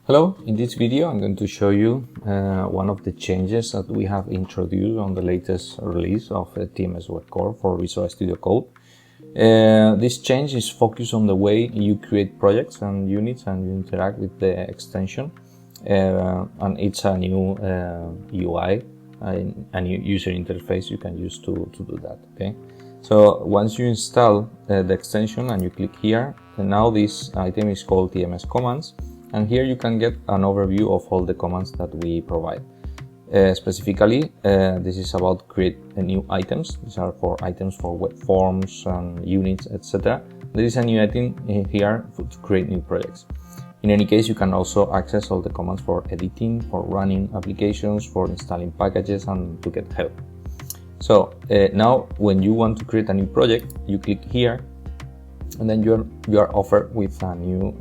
Hello, in this video I'm going to show you one of the changes that we have introduced on the latest release of TMS WEB Core for Visual Studio Code. This change is focused on the way you create projects and units and you interact with the extension, and it's a new UI, a new user interface you can use to do that. Okay, so once you install the extension and you click here, and now this item is called TMS Commands. And here you can get an overview of all the commands that we provide. Specifically, this is about create new items. These are for items for web forms and units, etc. There is a new item here to create new projects. In any case, you can also access all the commands for editing, for running applications, for installing packages, and to get help. So now when you want to create a new project, you click here, and then you are offered with a new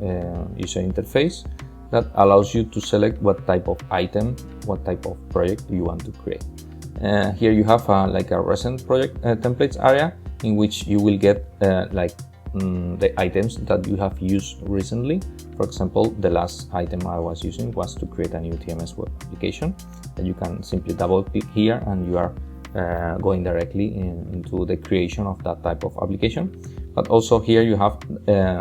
user interface that allows you to select what type of item, what type of project you want to create. Here you have like a recent project templates area in which you will get the items that you have used recently. For example, the last item I was using was to create a new TMS web application, and you can simply double click here and you are going directly into the creation of that type of application. But also here you have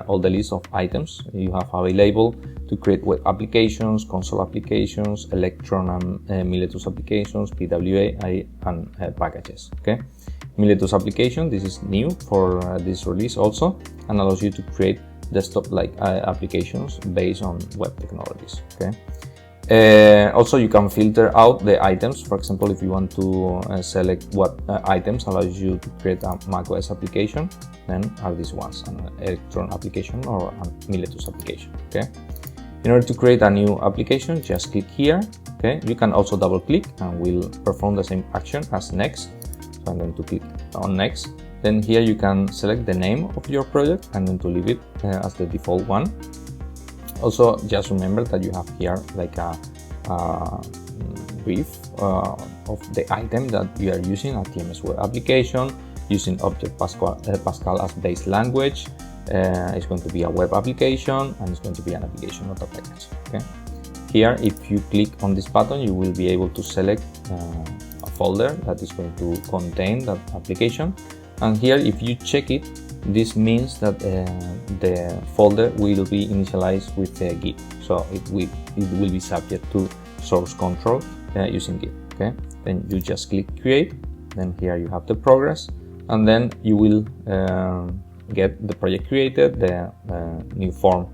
all the list of items you have available to create web applications, console applications, Electron and Miletus applications, PWA and packages. Okay, Miletus application, this is new for this release also, and allows you to create desktop-like applications based on web technologies. Okay. Also, you can filter out the items. For example, if you want to select what items allows you to create a macOS application, then are these ones, an Electron application or a Miletus application. Okay. In order to create a new application, just click here. Okay. You can also double click and will perform the same action as next. So I'm going to click on next. Then here you can select the name of your project. I'm going to leave it as the default one. Also, just remember that you have here like a brief of the item that you are using, a TMS web application using Object Pascal as base language. It's going to be a web application and it's going to be an application, not a package. Okay. Here, if you click on this button, you will be able to select a folder that is going to contain that application. And here, if you check it, this means that the folder will be initialized with Git, so it will be subject to source control using Git. Okay, then you just click create. Then here you have the progress, and then you will get the project created, the new form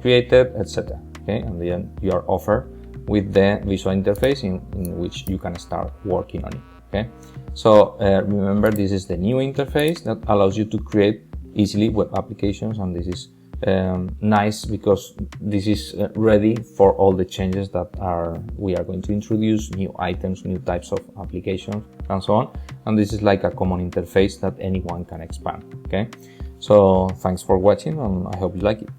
created, etc. Okay, and then you are offered with the visual interface in which you can start working on it. Okay, so remember, this is the new interface that allows you to create easily web applications, and this is nice because this is ready for all the changes that we are going to introduce, new items, new types of applications, and so on. And this is like a common interface that anyone can expand. Okay, so thanks for watching, and I hope you like it.